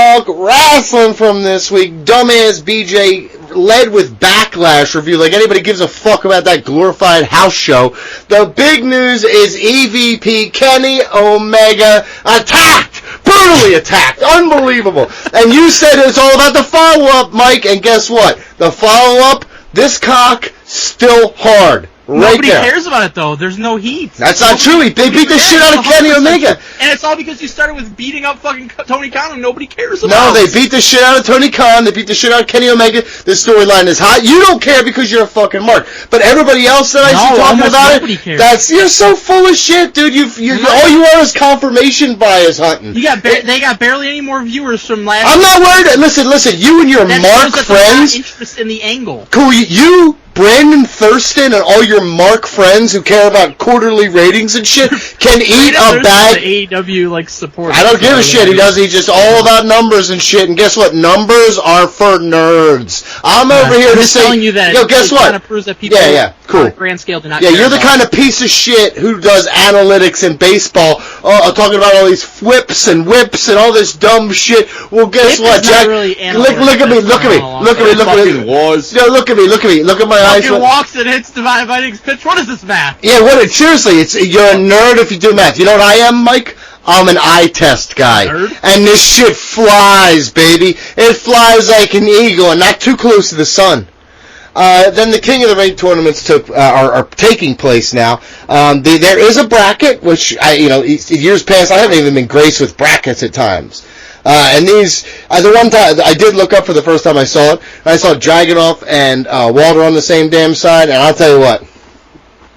talk wrestling from this week. Dumbass BJ led with Backlash review like anybody gives a fuck about that glorified house show. The big news is EVP Kenny Omega attacked! Brutally attacked! Unbelievable! And you said it's all about the follow-up, Mike, and guess what? The follow-up, this cock, still hard. Right Nobody there. cares about it, though. There's no heat. That's not true. They beat the shit out of Kenny Omega. And it's all because you started with beating up fucking Tony Khan and nobody cares about. No, they beat the shit out of Tony Khan. They beat the shit out of Kenny Omega. This storyline is hot. You don't care because you're a fucking mark. But everybody else that I see talking about it, cares. you're so full of shit, dude. All you want is confirmation bias hunting. They got barely any more viewers from last. I'm not worried. Listen. You and your mark friends. Interest in the angle. Cool. You, Brandon Thurston, and all your mark friends who care about quarterly ratings and shit can eat a bag. AEW support. I don't give a shit. He's just all about numbers and shit. And guess what? Numbers are for nerds. I'm over here to say. Telling you that. Yo, guess what? Kind of proves that people. Cool. On a grand scale do not. Yeah, you're the kind of piece of shit who does analytics in baseball. Talking about all these whips and all this dumb shit. Well, guess what, Jack? Really look at me. Look at my eyes. Fucking walks and hits Dominic pitch. What is this math? Yeah, seriously, you're a nerd if you do math. You know what I am, Mike? I'm an eye test guy. And this shit flies, baby. It flies like an eagle and not too close to the sun. Then the King of the Ring tournaments are taking place now. There is a bracket, which years past I haven't even been graced with brackets at times. And these, the one time I did look up for the first time I saw it, and I saw Dragunov and Walter on the same damn side, and I'll tell you what,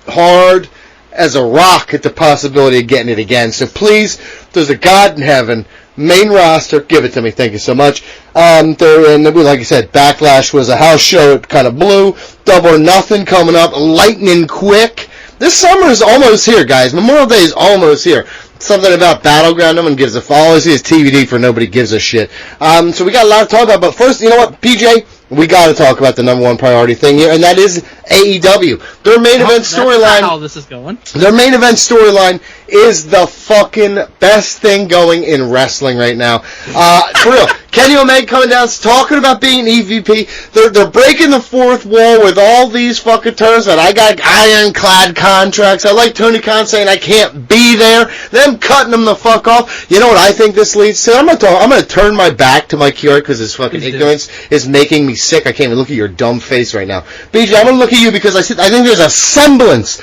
hard as a rock at the possibility of getting it again. So please, if there's a God in heaven, main roster, give it to me. Thank you so much. And like I said, Backlash was a house show. It kind of blew. Double or Nothing coming up, lightning quick. This summer is almost here, guys. Memorial Day is almost here. Something about Battleground, no one gives a fuck. All I see is TBD for nobody gives a shit. So we got a lot to talk about, but first, you know what, PJ? We got to talk about the number one priority thing here, and that is AEW. Their main event storyline. That's how this is going. Their main event storyline is the fucking best thing going in wrestling right now. For real. Kenny Omega coming down, talking about being an EVP. They're breaking the fourth wall with all these fucking terms that I got ironclad contracts. I like Tony Khan saying I can't be there. Them cutting them the fuck off. You know what I think this leads to? I'm gonna turn my back to Mike Chiari because his fucking ignorance is making me sick. I can't even look at your dumb face right now. BJ, I'm gonna look at you because I think there's a semblance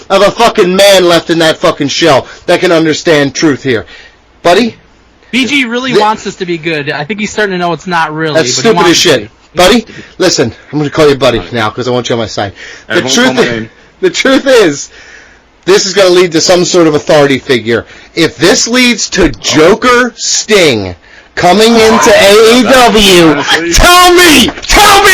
of a fucking man left in that fucking shell that can understand truth here. Buddy? BG really wants this to be good. I think he's starting to know it's not really. That's stupid as shit. Buddy, listen, I'm going to call you Buddy now because I want you on my side. The truth is, this is going to lead to some sort of authority figure. If this leads to Joker Sting coming into AEW, tell me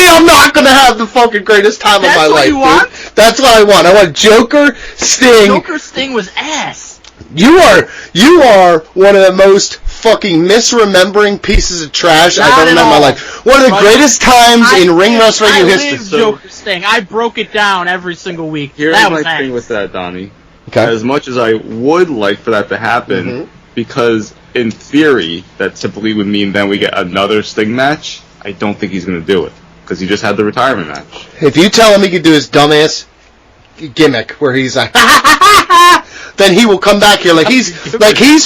I'm not going to have the fucking greatest time of my life. That's what you want? That's what I want. I want Joker Sting. Joker Sting was ass. You are one of the most fucking misremembering pieces of trash I've ever met in my life. One of the greatest times in ring wrestling history. Joker Sting. I broke it down every single week. Here's my thing with that, Donny. Okay. As much as I would like for that to happen, because in theory, that typically would mean then we get another Sting match, I don't think he's going to do it. Because he just had the retirement match. If you tell him he could do his dumbass gimmick where he's like, then he will come back here like he's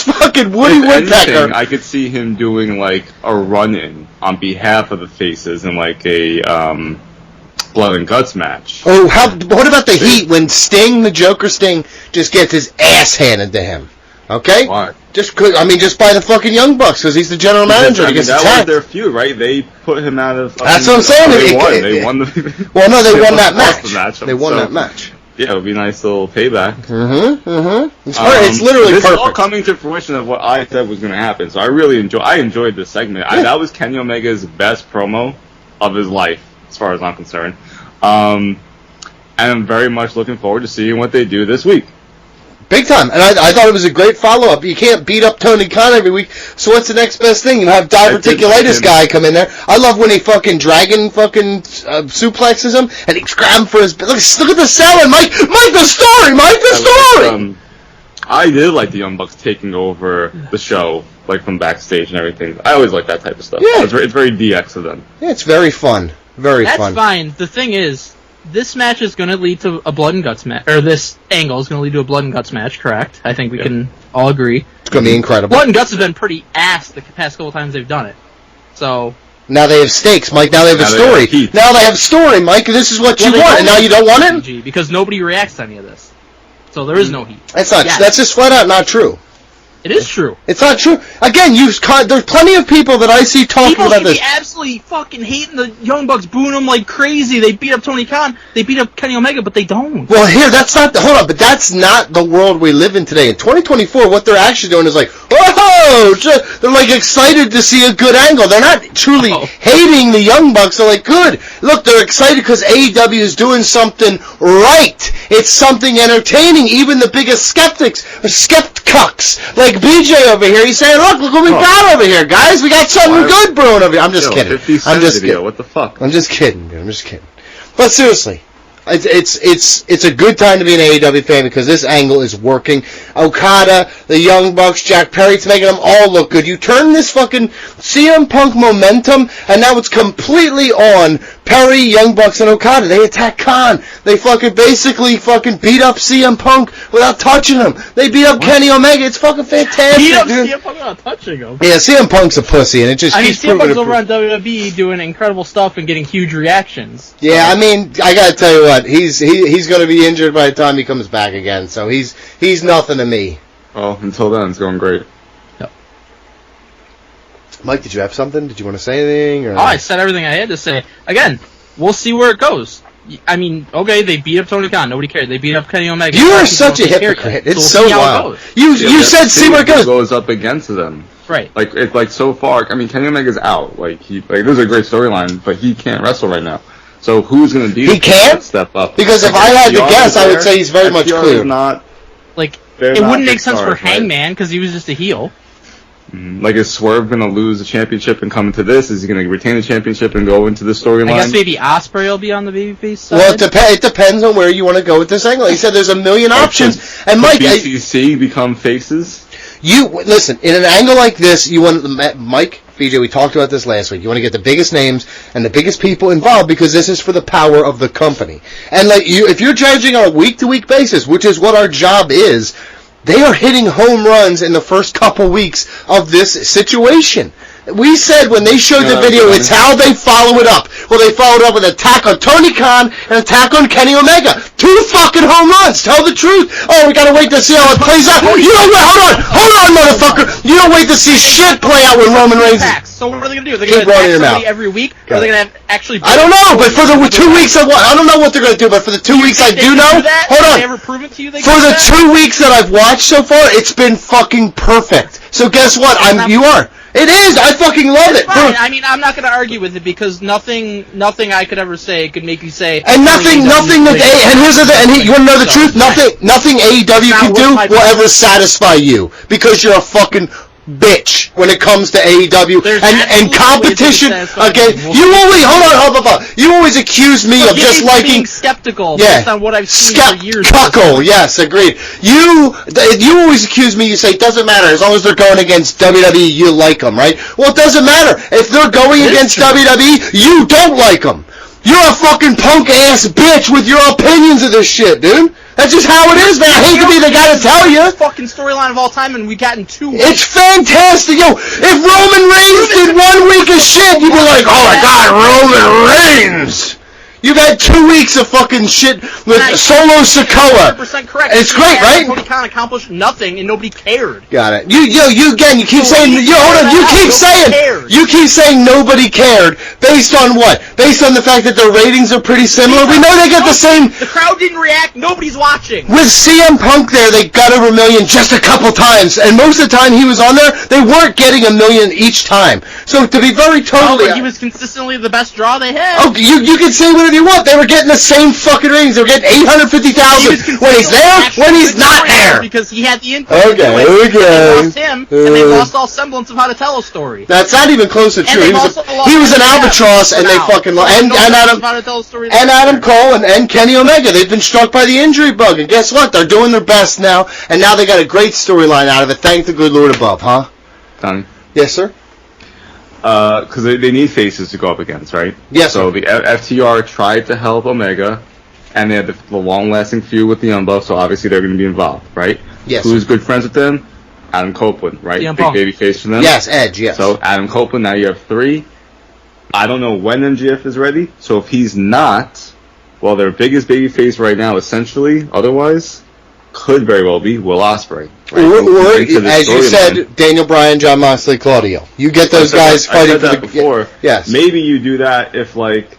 fucking Woody Woodpecker. Anything, I could see him doing like a run-in on behalf of the faces in like a blood and guts match. Oh, what about the heat when Sting, the Joker Sting, just gets his ass handed to him? Okay? Why? Just by the fucking Young Bucks because he's the general manager. That was their feud, right? They put him out of. That's what I'm saying. They won the. Well, no, they won that match. They won that match. Yeah, it would be a nice little payback. It's literally this perfect. Is all coming to fruition of what I said was going to happen. So I enjoyed this segment. Yeah. That was Kenny Omega's best promo of his life, as far as I'm concerned. And I'm very much looking forward to seeing what they do this week. Big time. And I thought it was a great follow-up. You can't beat up Tony Khan every week, so what's the next best thing? You have diverticulitis guy come in there. I love when he fucking dragon suplexes him, and he grabs him for his... Look at the selling, Mike! Mike, the story! I did like the Young Bucks taking over the show like from backstage and everything. I always like that type of stuff. Yeah. It's very DX of them. Yeah, it's very fun. Very fun. That's fine. The thing is, this match is going to lead to a blood and guts match, or this angle is going to lead to a blood and guts match, correct? I think we can all agree. It's going to be incredible. Blood and guts have been pretty ass the past couple times they've done it. So... Now they have stakes, Mike. Now they have a story. Now they have a story, Mike. This is what you want, and now you don't want it? Because nobody reacts to any of this. So there is no heat. That's not. That's just flat out not true. It is true. It's not true. Again, there's plenty of people that I see talking about this. People should be absolutely fucking hating the Young Bucks, booing them like crazy. They beat up Tony Khan. They beat up Kenny Omega, but they don't. Well, but that's not the world we live in today. In 2024, what they're actually doing is like, oh, they're like excited to see a good angle. They're not truly hating the Young Bucks. They're like, good. Look, they're excited because AEW is doing something right. It's something entertaining. Even the biggest skeptics, like BJ over here, he's saying, look what we got over here, guys. We got something good brewing over here. I'm just kidding. I'm just kidding. What the fuck? I'm just kidding, dude. I'm just kidding. But seriously, it's a good time to be an AEW fan because this angle is working. Okada, the Young Bucks, Jack Perry, it's making them all look good. You turn this fucking CM Punk momentum, and now it's completely on Perry, Young Bucks, and Okada. They attack Khan. They basically beat up CM Punk without touching him. They beat up Kenny Omega. It's fucking fantastic, beat up dude. CM Punk without touching him? Yeah, CM Punk's a pussy, and it just keeps CM Punk's over on WWE doing incredible stuff and getting huge reactions. Yeah, I mean, I gotta tell you what, he's going to be injured by the time he comes back again, so he's nothing to me. Well, until then, it's going great. Yep. Mike, did you have something? Did you want to say anything? Or? Oh, I said everything I had to say. Again, we'll see where it goes. I mean, okay, they beat up Tony Khan. Nobody cared. They beat up Kenny Omega. You are such a hypocrite. It's so wild. You said see where it goes. Goes up against them. Right. Like so far. I mean, Kenny Omega's out. This is a great storyline, but he can't wrestle right now. So who's going to be? He can't step up. Because if I had to guess, I would say he's very much clear. It wouldn't make sense for Hangman because he was just a heel. Mm-hmm. Like, is Swerve going to lose the championship and come into this? Is he going to retain the championship and go into the storyline? I guess maybe Ospreay will be on the babyface side. Well, it depends on where you want to go with this angle. He said there's a million options. And Mike, BCC become faces? Listen, in an angle like this, you want Mike, BJ, we talked about this last week. You want to get the biggest names and the biggest people involved because this is for the power of the company. And if you're judging on a week-to-week basis, which is what our job is, they are hitting home runs in the first couple weeks of this situation. We said when they showed the video, it's how they follow it up. Well, they followed up with an attack on Tony Khan and an attack on Kenny Omega. 2 fucking home runs. Tell the truth. Oh, we gotta wait to see how it plays out. You don't wait. Hold on, motherfucker. You don't wait to see shit play out with Roman Reigns. So what are they gonna do? Are they gonna attack somebody every week? Or are they gonna actually? I don't know, but for the 2 weeks I don't know what they're gonna do. But for the 2 weeks I do know, hold on. They ever prove it to you? For the 2 weeks that I've watched so far, it's been fucking perfect. So guess what? You are. It is. I fucking love it. Fine. I mean, I'm not going to argue with it because nothing I could ever say could make you say. And nothing that and here's the thing. And you want to know the truth? Nothing AEW can do will ever satisfy you because you're a fucking bitch when it comes to AEW and competition again. You always accuse me of just liking being skeptical based on what I've seen for years. Yes, agreed. You always accuse me. You say it doesn't matter as long as they're going against WWE. You like them, right? Well, it doesn't matter if they're going against WWE. You don't like them. You're a fucking punk ass bitch with your opinions of this shit, dude. That's just how it is, man. I hate to be the guy to tell you. Fucking storyline of all time, and we got in 2 weeks. It's fantastic, yo. If Roman Reigns did 1 week of shit, you'd be like, oh my god, Roman Reigns. You've had 2 weeks of fucking shit with Solo Sikoa. 100% correct. It's great, right? Tony Khan accomplished nothing, and nobody cared. Got it. You keep saying, you keep saying nobody cared. Based on what? Based on the fact that their ratings are pretty similar? We know they get the same. The crowd didn't react. Nobody's watching. With CM Punk there, they got over 1 million just a couple times. And most of the time he was on there, they weren't getting 1 million each time. So to be very totally... he was consistently the best draw they had. Oh, you can say whatever you want. They were getting the same fucking ratings. They were getting 850,000 when he's there, when he's not there. Because he had the input. Okay. They lost him, and they lost all semblance of how to tell a story. That's not even close to true. He was an albatross, and they fucking lost. And Adam Cole and Kenny Omega. They've been struck by the injury bug, and guess what? They're doing their best now, and now they got a great storyline out of it. Thank the good Lord above, huh? Donny? Yes, sir. Because they need faces to go up against, right? Yes. So the FTR tried to help Omega, and they had the long-lasting feud with the Young Bucks, so obviously they're going to be involved, right? Yes. Who's good friends with them? Adam Copeland, right? Big baby face for them. Yes, Edge, yes. So Adam Copeland, now you have 3. I don't know when MJF is ready, so if he's not, well, their biggest baby face right now, essentially, otherwise, could very well be Will Ospreay. Right? Or as you said, Daniel Bryan, Jon Moxley, Claudio. You get those guys fighting I said that before. Yes. Maybe you do that if, like,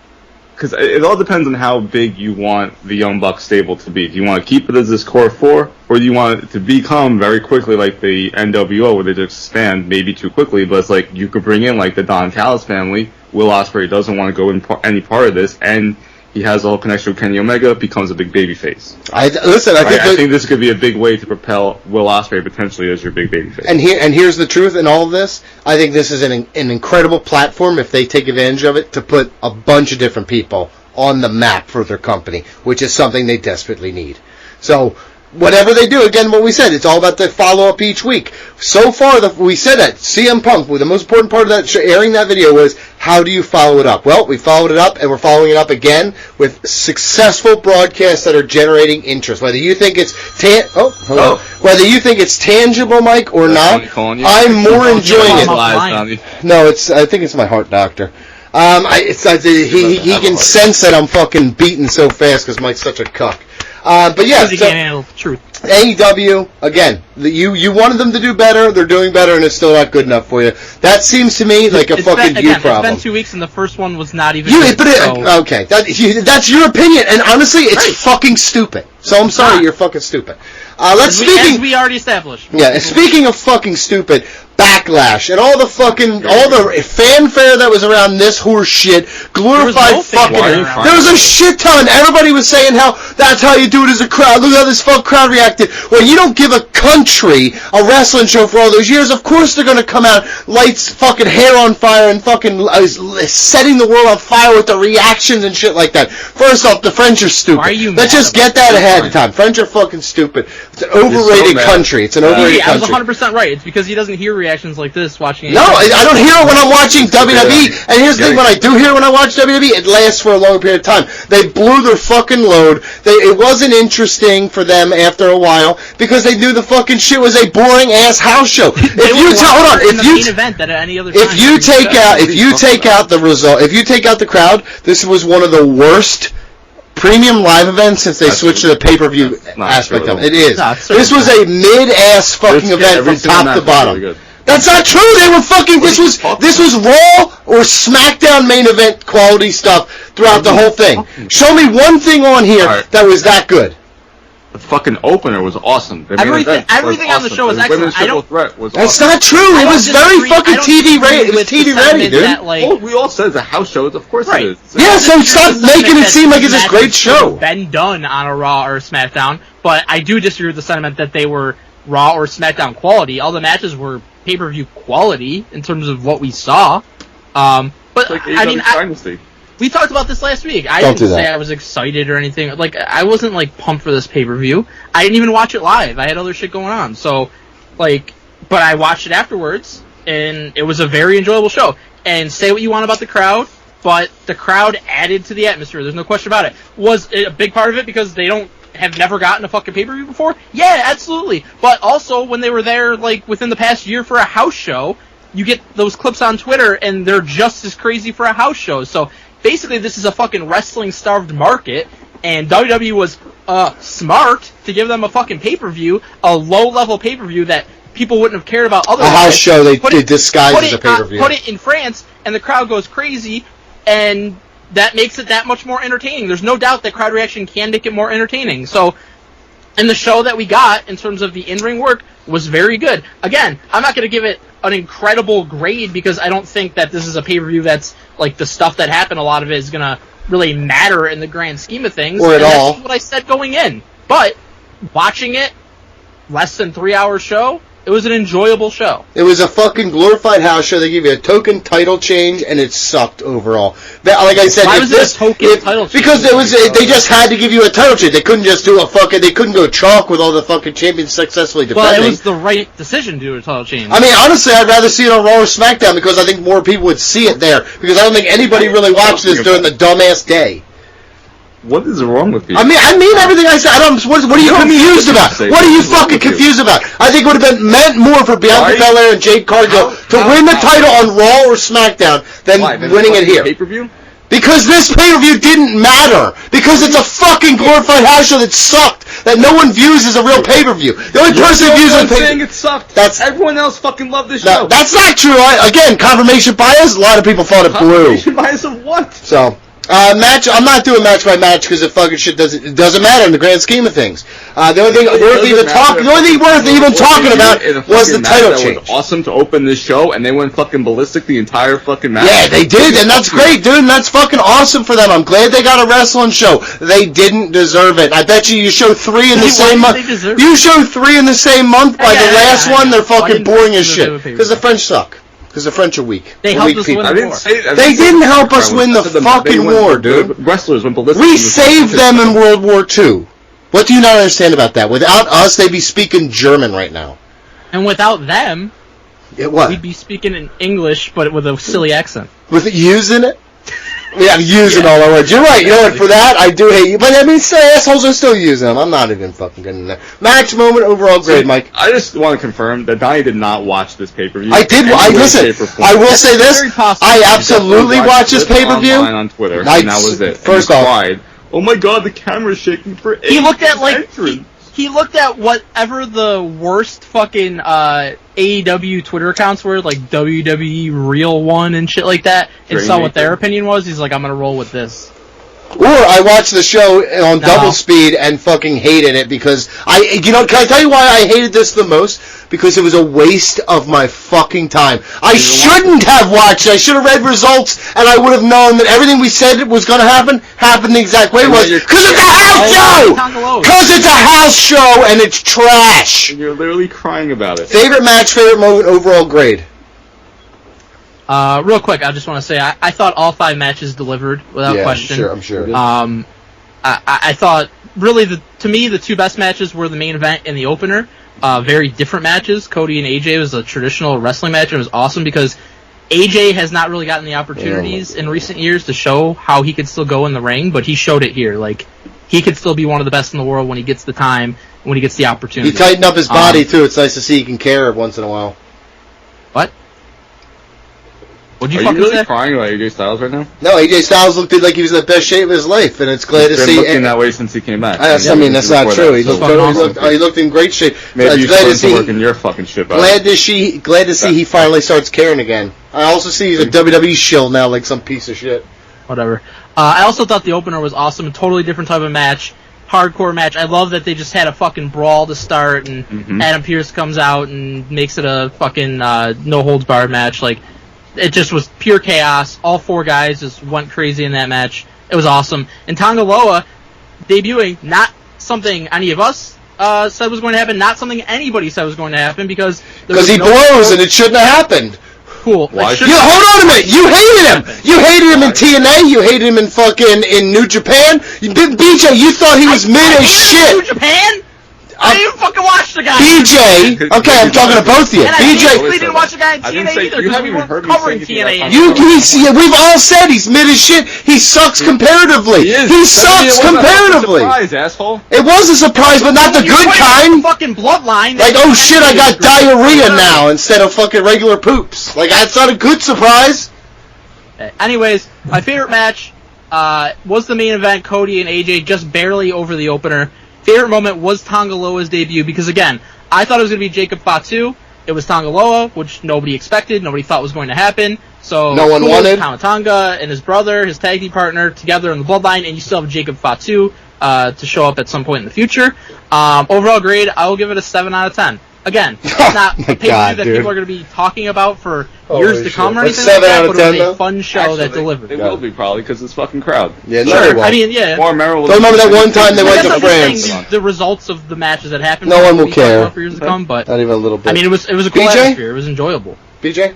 because it all depends on how big you want the Young Bucks stable to be. Do you want to keep it as this core 4, or do you want it to become very quickly like the NWO, where they just expand maybe too quickly, but it's like you could bring in like the Don Callis family. Will Ospreay doesn't want to go in any part of this, and he has a whole connection with Kenny Omega, becomes a big babyface. I think this could be a big way to propel Will Ospreay potentially as your big babyface. And here's the truth in all of this. I think this is an incredible platform, if they take advantage of it, to put a bunch of different people on the map for their company, which is something they desperately need. So, whatever they do, again, what we said, it's all about the follow-up each week. So far, we said that CM Punk, the most important part of that airing that video was, how do you follow it up? Well, we followed it up, and we're following it up again with successful broadcasts that are generating interest. Whether you think it's whether you think it's tangible, Mike, or not, I'm more enjoying it. No, I think it's my heart doctor. He can sense that I'm fucking beating so fast because Mike's such a cuck. But yeah, you can't handle the truth. AEW, again, you wanted them to do better, they're doing better, and it's still not good enough for you. That seems to me like a fucking you problem. It's been 2 weeks, and the first one was not even good. Okay, that's your opinion, and honestly, it's fucking stupid. So I'm sorry, you're fucking stupid. As we already established. Yeah, speaking of fucking stupid, Backlash and all the fanfare that was around this horse shit, glorified there was a shit ton. Everybody was saying how that's how you do it as a crowd. Look how this fuck crowd reacted. Well, you don't give a country a wrestling show for all those years. Of course they're gonna come out, lights fucking hair on fire and fucking setting the world on fire with the reactions and shit like that. First off, the French are stupid. Why are you Let's just get that ahead of time. French are fucking stupid. It's an overrated country. It's an overrated country. I was 100% right. It's because he doesn't hear reactions like this watching. No, I don't hear it when I'm watching WWE. And here's the thing: when I do hear when I watch WWE, it lasts for a longer period of time. They blew their fucking load. It wasn't interesting for them after a while because they knew the fucking shit was a boring ass house show. If you take out the crowd, this was one of the worst premium live events since they switched to the pay-per-view aspect of it. It is. This was a mid-ass fucking event from top to bottom. Really that's not true. They were fucking. This was Raw or SmackDown main event quality stuff throughout the whole thing. Show me one thing on here that was that good. The fucking opener was awesome. Everything on the show was excellent. That's not true. It was very fucking TV ready. It was TV ready, dude. We all said it's a house show. Of course it is. Yeah, so stop making it seem like it's this great show. Been done on a Raw or a SmackDown, but I do disagree with the sentiment that they were Raw or SmackDown quality. All the matches were pay-per-view quality in terms of what we saw. But I mean, we talked about this last week. I didn't say I was excited or anything. Like, I wasn't, like, pumped for this pay-per-view. I didn't even watch it live. I had other shit going on. So, like, but I watched it afterwards, and it was a very enjoyable show. And say what you want about the crowd, but the crowd added to the atmosphere. There's no question about it. Was it a big part of it because they have never gotten a fucking pay-per-view before? Yeah, absolutely. But also, when they were there, like, within the past year for a house show, you get those clips on Twitter, and they're just as crazy for a house show. So, basically, this is a fucking wrestling-starved market, and WWE was smart to give them a fucking pay-per-view, a low-level pay-per-view that people wouldn't have cared about otherwise. A house show they disguised as a pay-per-view. Put it in France, and the crowd goes crazy, and that makes it that much more entertaining. There's no doubt that crowd reaction can make it more entertaining. So, and the show that we got, in terms of the in-ring work, was very good. Again, I'm not going to give it an incredible grade because I don't think that this is a pay-per-view that's, like, the stuff that happened, a lot of it is going to really matter in the grand scheme of things. Or at all. That's what I said going in. But, watching it, less than 3 hour show, It was an enjoyable show. It was a fucking glorified house show. They gave you a token title change, and it sucked overall. Like I said, why was it a token title change? Because they just had to give you a title change. They couldn't just do they couldn't go chalk with all the fucking champions successfully defending. Well, it was the right decision to do a title change. I mean, honestly, I'd rather see it on Raw or SmackDown because I think more people would see it there. Because I don't think anybody really watched this during the dumbass day. What is wrong with you? I mean everything I said. What are you confused about? What are you fucking confused about? I think it would have meant more for Bianca Belair and Jade Cargill to win the title on Raw or SmackDown than winning it here. Pay-per-view? Because this pay-per-view didn't matter. Because it's a fucking glorified house show that sucked. That no one views as a real pay-per-view. The only person who views it as saying it sucked. Everyone else fucking loved this show. That's not true. Again, confirmation bias. A lot of people thought it blew. Confirmation bias of what? So. I'm not doing match by match because the fucking shit doesn't matter in the grand scheme of things. The only thing worth even talking about was the title change. It was awesome to open this show, and they went fucking ballistic the entire fucking match. Yeah, they did, and that's great, dude, and that's fucking awesome for them. I'm glad they got a wrestling show. They didn't deserve it. I bet you show 3 in the same month. You show 3 in the same month. By the last one, they're fucking boring as shit. Because the French suck. Because the French are weak. They helped us win the war. They didn't help us win the fucking war, dude. Wrestlers went ballistic. We saved them in World War II. What do you not understand about that? Without us, they'd be speaking German right now. And without them, we'd be speaking in English, but with a silly accent. With it using it? Yeah, using all our words. You're right. You know what? For that, I do hate you. But I mean, assholes are still using them. I'm not even fucking getting there. Match moment, overall grade, Mike. I just want to confirm that Donny did not watch this pay-per-view. I did. Listen, I will say this. I absolutely watched this pay-per-view. On Twitter, and that was it. First off, oh my god, the camera's shaking for He looked at whatever the worst fucking AEW Twitter accounts were, like WWE Real One and shit like that, and saw what their opinion was. He's like, I'm gonna roll with this. Or I watched the show on double speed and fucking hated it because can I tell you why I hated this the most? Because it was a waste of my fucking time. I shouldn't have watched it. I should have read results and I would have known that everything we said was going to happen the exact way it was. Because it's a house show! Because it's a house show and it's trash! And you're literally crying about it. Favorite match, favorite moment, overall grade? Real quick, I just want to say I thought all 5 matches delivered without question. I'm sure. I thought really to me the 2 best matches were the main event and the opener. Very different matches. Cody and AJ was a traditional wrestling match, and it was awesome because AJ has not really gotten the opportunities in recent years to show how he could still go in the ring, but he showed it here. Like he could still be one of the best in the world when he gets the time, when he gets the opportunity. He tightened up his body too. It's nice to see he can care once in a while. What? What'd you Are fucking you really say? crying about AJ Styles right now? No, AJ Styles looked like he was in the best shape of his life, and it's glad to see. He's been looking that way since he came back. I mean, that's not true. He looked in great shape. Maybe you started to work in your fucking shit. Glad to see he finally starts caring again. I also see he's a WWE shill now, like some piece of shit. Whatever. I also thought the opener was awesome. A totally different type of match. Hardcore match. I love that they just had a fucking brawl to start, and Adam Pearce comes out and makes it a fucking no-holds-barred match. Like, it just was pure chaos. All 4 guys just went crazy in that match. It was awesome. And Tonga Loa debuting, not something any of us said was going to happen, not something anybody said was going to happen because he blows and it shouldn't have happened. Cool. Hold on a minute. You hated him. You hated him in TNA. You hated him in fucking New Japan. BJ, you thought he was mid as shit. New Japan? I didn't even fucking watch the guy. BJ, okay, I'm talking to both of you. And BJ, I didn't watch the guy in TNA either. You haven't even heard me covering say TNA. We've all said he's mid as shit. He sucks comparatively. He sucks comparatively. Surprise, asshole. It was a surprise, but not the good kind. Fucking bloodline. Like, oh shit, I got diarrhea now instead of fucking regular poops. Like, that's not a good surprise. Anyways, my favorite match was the main event. Cody and AJ just barely over the opener. Favorite moment was Tonga Loa's debut because, again, I thought it was going to be Jacob Fatu. It was Tonga Loa, which nobody expected, nobody thought was going to happen. So no one wanted Tonga and his brother, his tag team partner, together in the bloodline, and you still have Jacob Fatu to show up at some point in the future. Overall grade, I will give it a 7 out of 10. Again, it's not a pay-per-view that people are going to be talking about for years to come or anything like that, but it was a fun show that delivered. They will be probably because it's fucking crowd. Yeah, sure. I mean, yeah. More memorable. Don't remember that one time they went to France. The results of the matches that happened. No one will care. For years to come, but not even a little bit. I mean, it was a cool atmosphere. It was enjoyable. BJ?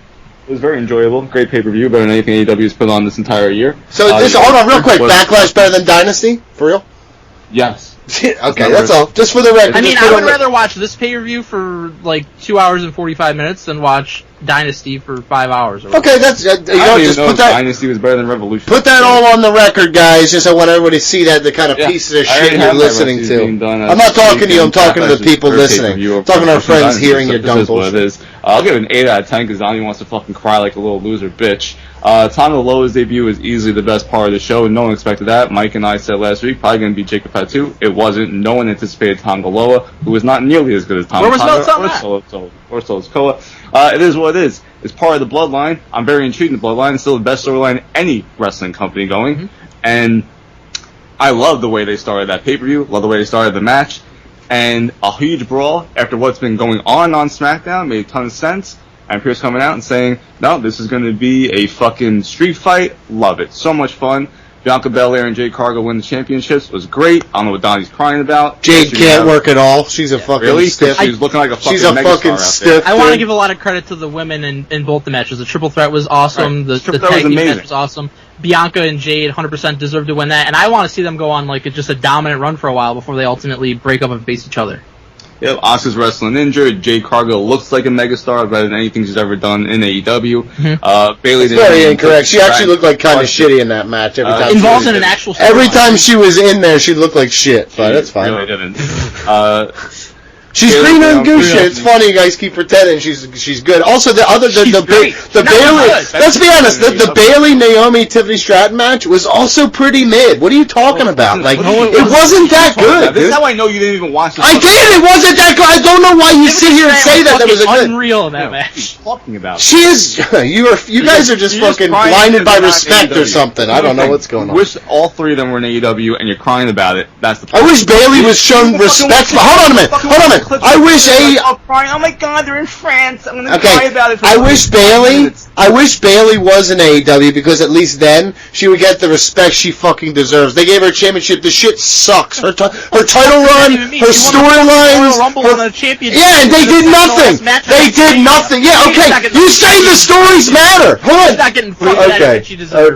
It was very enjoyable. Great pay-per-view, better than anything AEW's put on this entire year. So hold on real quick. Backlash better than Dynasty? For real? Yes. Okay, that's all. Just for the record. I mean, I would rather watch this pay-per-view for like 2 hours and 45 minutes than watch Dynasty for 5 hours. Okay, that's I don't even know if Dynasty was better than Revolution. Put that all on the record, guys. Just I want everybody to see that the kind of pieces of shit you're listening to. I'm not talking to you. I'm talking to the people listening. I'm talking to our friends hearing your dumb bullshit. I'll give it an 8 out of 10 because Donny wants to fucking cry like a little loser bitch. Tom DeLoa's debut is easily the best part of the show, and no one expected that. Mike and I said last week, probably going to be Jacob Fatu. It wasn't. No one anticipated Tom DeLoa, who was not nearly as good as Tom. Where was Meltz on that? Or Sikoa. It is what it is. It's part of the bloodline. I'm very intrigued in the bloodline. It's still the best storyline any wrestling company going. Mm-hmm. And I love the way they started that pay-per-view. Love the way they started the match. And a huge brawl after what's been going on SmackDown made a ton of sense. And Pierce coming out and saying, no, this is going to be a fucking street fight. Love it. So much fun. Bianca Belair and Jade Cargill win the championships. Was great. I don't know what Donnie's crying about. Jade can't work at all. She's a fucking stiff. She's looking like a fucking She's a fucking stiff. I want to give a lot of credit to the women in both the matches. The triple threat was awesome. Right. The tag team match was awesome. Bianca and Jade 100% deserve to win that. And I want to see them go on like just a dominant run for a while before they ultimately break up and face each other. Yep, Asuka's wrestling injured. Jade Cargill looks like a megastar, better than anything she's ever done in AEW. Mm-hmm. Bayley did very incorrect. She actually looked like kind of shitty in that match every time. Involved in an actual story. Every time she was in there, she looked like shit, but that's fine. Really didn't. She's green and goose shit. It's funny you guys keep pretending she's good. Also, the Bayley. Let's be honest. The Bayley Naomi Tiffany Stratton match was also pretty mid. What are you talking about? Like it wasn't that good. This is how I know you didn't even watch this. I did. It wasn't that good. I don't know why you sit here and say that was a good. Unreal in that match. Talking about. She is. You guys are just fucking blinded by respect or something. I don't know what's going on. Wish all three of them were in AEW and you're crying about it. That's the. I wish Bayley was shown respect. Hold on a minute. Hold on a minute. I wish oh my god, they're in France. I'm gonna cry about it. I wish Bayley was in AEW because at least then she would get the respect she fucking deserves. They gave her a championship. The shit sucks. Her title run, her storylines. Yeah, and they did nothing. They did nothing. Yeah, okay. You say the stories matter. Hold on.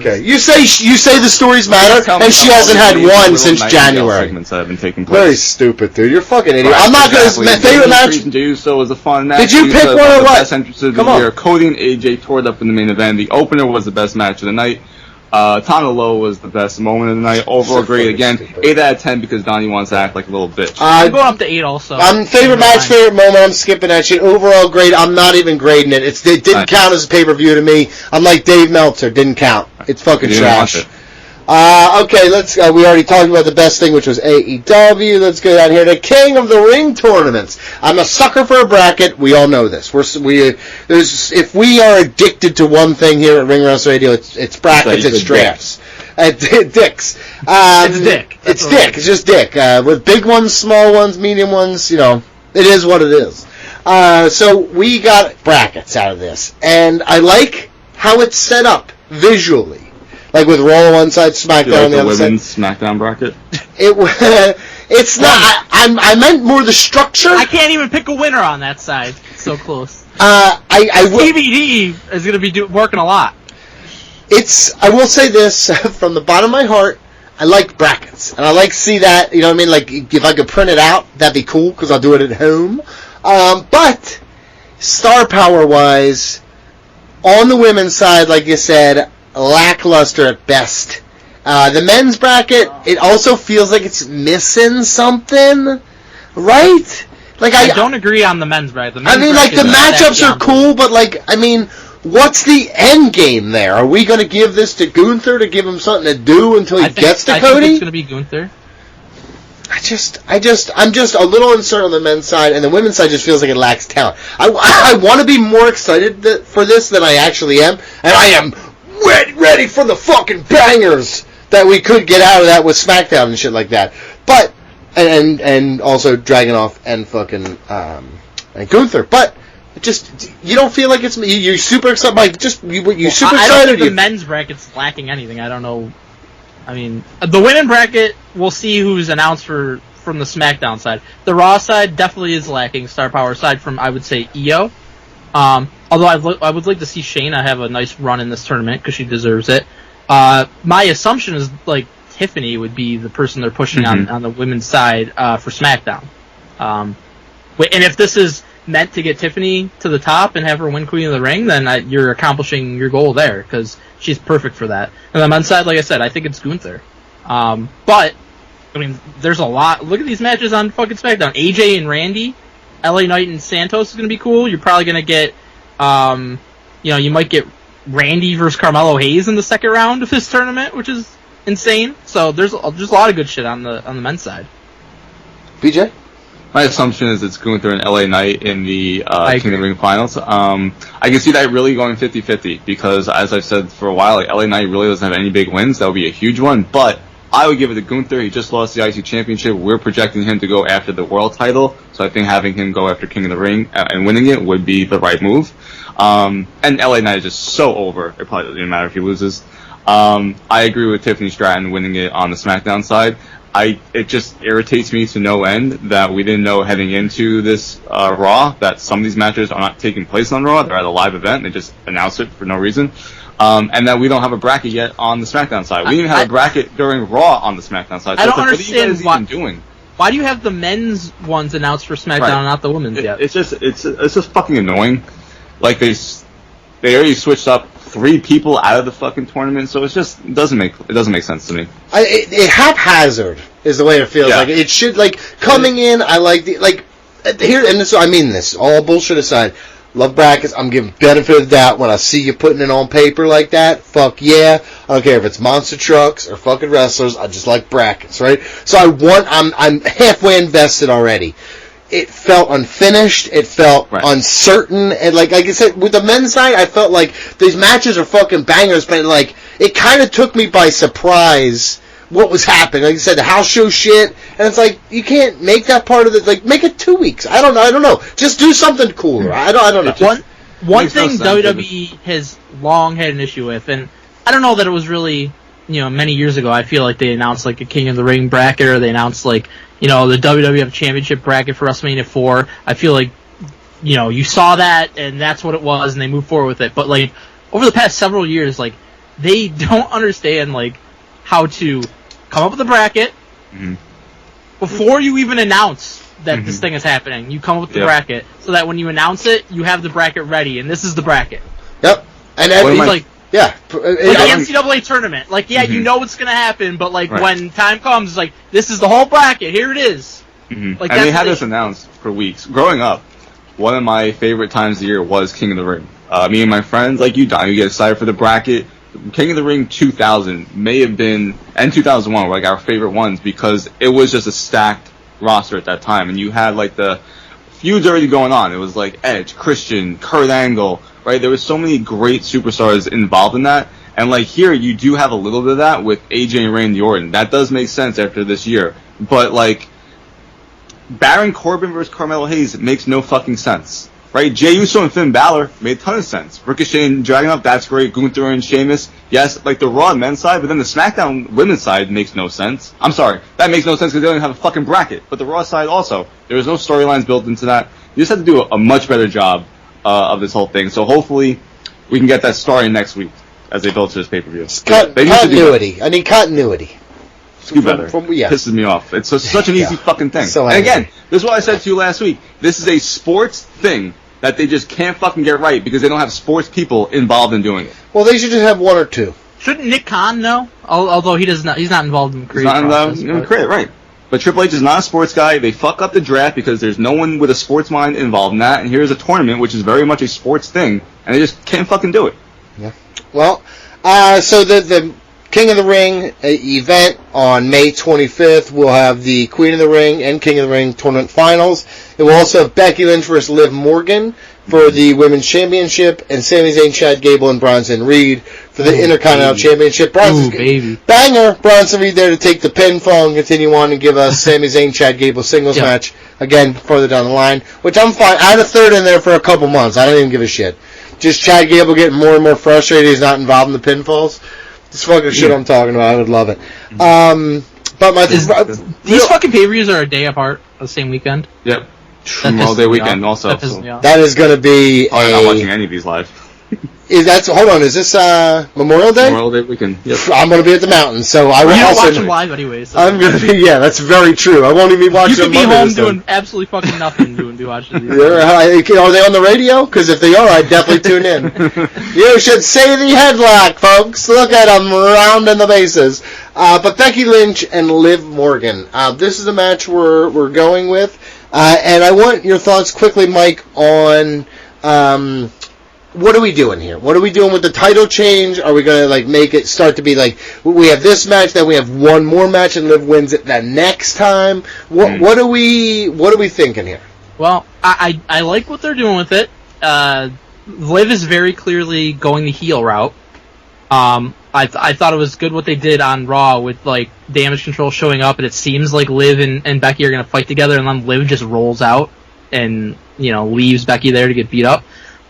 Okay. You say the stories matter, and she hasn't had one since January. Very stupid, dude. You're a fucking idiot. I'm not gonna. Favorite match. So was a fun match. Did you pick one or what? Best entrances of the year. Cody and AJ toured up in the main event. The opener was the best match of the night. Tom DeLoa was the best moment of the night. Overall great again. 8 out of 10 because Donnie wants to act like a little bitch. I'm going up to 8 also. Favorite match, favorite moment. I'm skipping that shit. Overall great. I'm not even grading it. It didn't count as a pay-per-view to me. I'm like Dave Meltzer. Didn't count. It's fucking trash. Okay, let's. We already talked about the best thing, which was AEW. Let's go down here to King of the Ring tournaments. I'm a sucker for a bracket. We all know this. If we are addicted to one thing here at Ring Rust Radio, it's brackets, it's drafts. Dicks. It's dick. It's dick. It's just dick. With big ones, small ones, medium ones. You know, it is what it is. So we got brackets out of this, and I like how it's set up visually. Like with Raw on one side, SmackDown on the other side. Women's SmackDown bracket? It's not. I meant more the structure. I can't even pick a winner on that side. It's so close. DVD is going to be working a lot. I will say this from the bottom of my heart. I like brackets, and I like to see that. You know what I mean? Like if I could print it out, that'd be cool because I'll do it at home. But star power wise, on the women's side, like you said, lackluster at best. The men's bracket, it also feels like it's missing something, right? Like I don't agree on the men's bracket. The matchups are cool, but what's the end game there? Are we going to give this to Gunther to give him something to do until he gets to Cody? I think it's going to be Gunther. I'm just a little uncertain on the men's side, and the women's side just feels like it lacks talent. I want to be more excited for this than I actually am, and I am ready for the fucking bangers that we could get out of that with SmackDown and shit like that. But and also Dragunov and fucking and Gunther. But you don't feel like it's you're super excited. Like you super excited. I don't think the men's bracket's lacking anything. I don't know. I mean, the women bracket, we'll see who's announced from the SmackDown side. The Raw side definitely is lacking star power aside from, I would say, Io. Although I would like to see Shayna have a nice run in this tournament because she deserves it. My assumption is like Tiffany would be the person they're pushing on the women's side for SmackDown. And if this is meant to get Tiffany to the top and have her win Queen of the Ring, then you're accomplishing your goal there because she's perfect for that. And on the men's side, like I said, I think it's Gunther. But I mean, there's a lot. Look at these matches on fucking SmackDown. AJ and Randy, LA Knight and Santos is going to be cool. You're probably going to get, you might get Randy versus Carmelo Hayes in the second round of this tournament, which is insane. So there's a lot of good shit on the men's side. BJ? My assumption is it's Gunther and LA Knight in the King of the Ring finals. I can see that really going 50-50 because, as I've said for a while, like, LA Knight really doesn't have any big wins. That would be a huge one, but I would give it to Gunther. He just lost the IC Championship. We're projecting him to go after the world title, so I think having him go after King of the Ring and winning it would be the right move. And LA Knight is just so over. It probably doesn't even matter if he loses. I agree with Tiffany Stratton winning it on the SmackDown side. It just irritates me to no end that we didn't know heading into this Raw that some of these matches are not taking place on Raw. They're at a live event. They just announced it for no reason. And that we don't have a bracket yet on the SmackDown side. We didn't even have a bracket during Raw on the SmackDown side. So I don't understand what are you guys even doing? Why do you have the men's ones announced for SmackDown and not the women's yet? It's just fucking annoying. Like they already switched up 3 people out of the fucking tournament, so it doesn't make sense to me. It haphazard is the way it feels. Yeah. Like it should coming in. I like here, and this I mean this all bullshit aside. Love brackets. I'm giving benefit of the doubt when I see you putting it on paper like that. Fuck yeah. I don't care if it's monster trucks or fucking wrestlers. I just like brackets, right? So I'm halfway invested already. It felt unfinished. It felt uncertain. And like I said, with the men's side, I felt like these matches are fucking bangers, but it kind of took me by surprise what was happening. Like I said, the house show shit, and it's like you can't make that part of it. Like make it 2 weeks. I don't know. Just do something cooler. I don't know. One thing WWE has long had an issue with, and I don't know that it was really many years ago. I feel like they announced like a King of the Ring bracket, or they announced like the WWF Championship bracket for WrestleMania 4. I feel like you saw that, and that's what it was, and they moved forward with it. But like over the past several years, like they don't understand like how to come up with a bracket before you even announce that this thing is happening. You come up with the bracket so that when you announce it, you have the bracket ready, and this is the bracket. Yep. And the NCAA tournament. Like, you know what's going to happen, but like when time comes, it's like, this is the whole bracket. Here it is. Like, and they had this announced for weeks. Growing up, one of my favorite times of the year was King of the Ring. Me and my friends, like you, Donny, we get excited for the bracket. King of the Ring 2000 may have been, and 2001 were like our favorite ones because it was just a stacked roster at that time, and you had like the feuds already going on. It was like Edge, Christian, Kurt Angle, right? There was so many great superstars involved in that, and like here you do have a little bit of that with AJ and Randy Orton. That does make sense after this year, but like Baron Corbin versus Carmelo Hayes makes no fucking sense. Right, Jey Uso and Finn Balor made a ton of sense. Ricochet and Dragunov, that's great. Gunther and Sheamus, yes, like the Raw men's side, but then the SmackDown women's side makes no sense. I'm sorry, that makes no sense because they don't have a fucking bracket. But the Raw side also, there was no storylines built into that. You just have to do a much better job of this whole thing. So hopefully we can get that starting next week as they build to this pay-per-view. Continuity. I need continuity. Do better. Pisses me off. It's such an easy fucking thing. So and again, this is what I said to you last week. This is a sports thing that they just can't fucking get right because they don't have sports people involved in doing it. Well, they should just have 1 or 2. Shouldn't Nick Khan know? Although he's not involved in the creative process. He's not involved in right. But Triple H is not a sports guy. They fuck up the draft because there's no one with a sports mind involved in that. And here's a tournament, which is very much a sports thing, and they just can't fucking do it. Yeah. Well, so the King of the Ring event on May 25th. We'll have the Queen of the Ring and King of the Ring tournament finals. It will also have Becky Lynch versus Liv Morgan for the Women's Championship, and Sami Zayn, Chad Gable, and Bronson Reed for the Intercontinental Championship. Baby. Banger. Bronson Reed there to take the pinfall and continue on and give us Sami Zayn, Chad Gable singles match again further down the line, which I'm fine. I had a third in there for a couple months. I don't even give a shit. Just Chad Gable getting more and more frustrated he's not involved in the pinfalls. This fucking shit I'm talking about. I would love it. But these fucking pay-per-views are a day apart, the same weekend. Yep. All day weekend also. That is going to be I'm not watching any of these live. Hold on, is this Memorial Day? Memorial Day weekend. Yep. I'm going to be at the mountain, so I will also... You also... don't watch them live anyway, so... I'm going to be... Yeah, that's very true. I won't even be watching them. You could be home doing absolutely fucking nothing. You wouldn't be watching these. Are they on the radio? Because if they are, I'd definitely tune in. You should see the headlock, folks. Look at them rounding the bases. But Becky Lynch and Liv Morgan. This is a match we're going with. And I want your thoughts quickly, Mike, on... what are we doing here? What are we doing with the title change? Are we going to make it start to be we have this match, then we have one more match, and Liv wins it the next time? What are we thinking here? Well, I like what they're doing with it. Liv is very clearly going the heel route. I thought it was good what they did on Raw with Damage Control showing up, and it seems like Liv and Becky are going to fight together, and then Liv just rolls out and leaves Becky there to get beat up.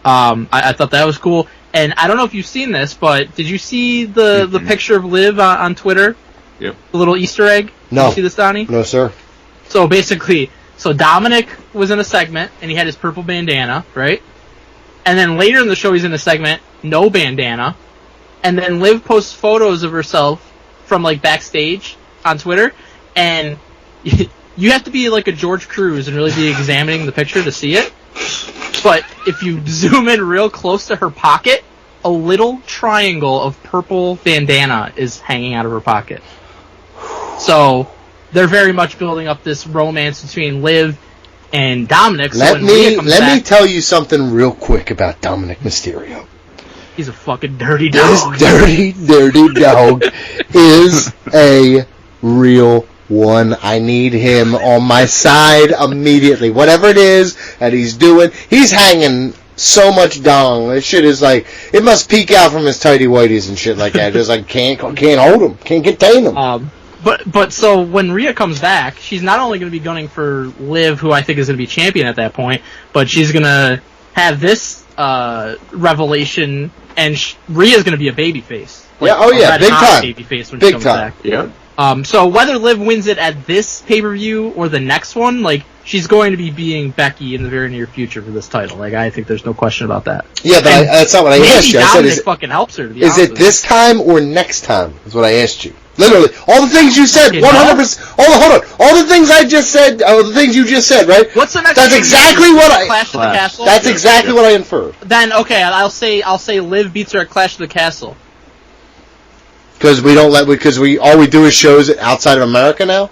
I thought that was cool, and I don't know if you've seen this, but did you see the picture of Liv on Twitter? Yep. The little Easter egg? No. Did you see this, Donny? No, sir. So basically, Dominic was in a segment, and he had his purple bandana, right? And then later in the show, he's in a segment, no bandana, and then Liv posts photos of herself from backstage on Twitter, and you have to be like a George Cruz and really be examining the picture to see it. But if you zoom in real close to her pocket, a little triangle of purple bandana is hanging out of her pocket. So they're very much building up this romance between Liv and Dominic. So let me tell you something real quick about Dominic Mysterio. He's a fucking dirty dog. This dirty dog is a real one. I need him on my side immediately. Whatever it is that he's doing, he's hanging so much dong. This shit is it must peek out from his tighty whities and shit like that. Just can't hold him, can't contain him. But so when Rhea comes back, she's not only going to be gunning for Liv, who I think is going to be champion at that point, but she's going to have this revelation, and Rhea's going to be a babyface. Big time. Babyface when big she comes time. back. Yeah. So whether Liv wins it at this pay-per-view or the next one, she's going to be beating Becky in the very near future for this title. I think there's no question about that. Yeah, but that's not what I asked you. I said, is it fucking helps her? Is it this time or next time? Is what I asked you. Literally, all the things you said, 100%. Hold on. All the things I just said, the things you just said, right? What's the next? That's exactly what I. Clash of the Castle. That's exactly what I inferred. Then okay, I'll say Liv beats her at Clash of the Castle. Because all we do is shows outside of America now.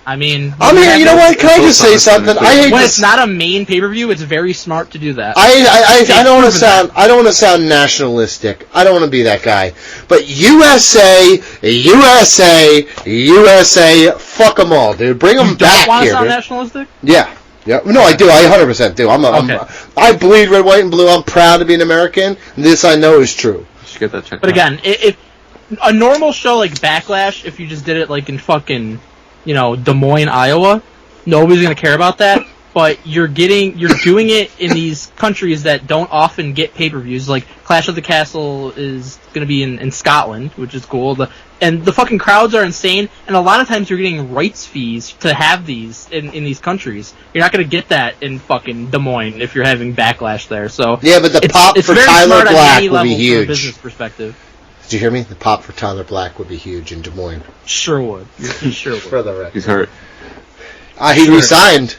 I mean, I'm here. You know what? Can I just say something? When it's not a main pay-per-view, it's very smart to do that. I don't want to sound nationalistic. I don't want to be that guy. But USA, fuck them all, dude. Bring them back here. You don't want to sound nationalistic? Yeah. No, I do. I 100% do. I bleed red, white, and blue. I'm proud to be an American. This I know is true. You should get that checked out. But again, if a normal show like Backlash, if you just did it in fucking, Des Moines, Iowa, nobody's gonna care about that. But you're doing it in these countries that don't often get pay-per-views. Like Clash of the Castle is gonna be in Scotland, which is cool. And the fucking crowds are insane, and a lot of times you're getting rights fees to have these in these countries. You're not gonna get that in fucking Des Moines if you're having Backlash there. So yeah, but the pop for Tyler Black would be huge. From a business perspective. Did you hear me? The pop for Tyler Black would be huge in Des Moines. Sure would. Sure would. For the record. He's hurt. He resigned.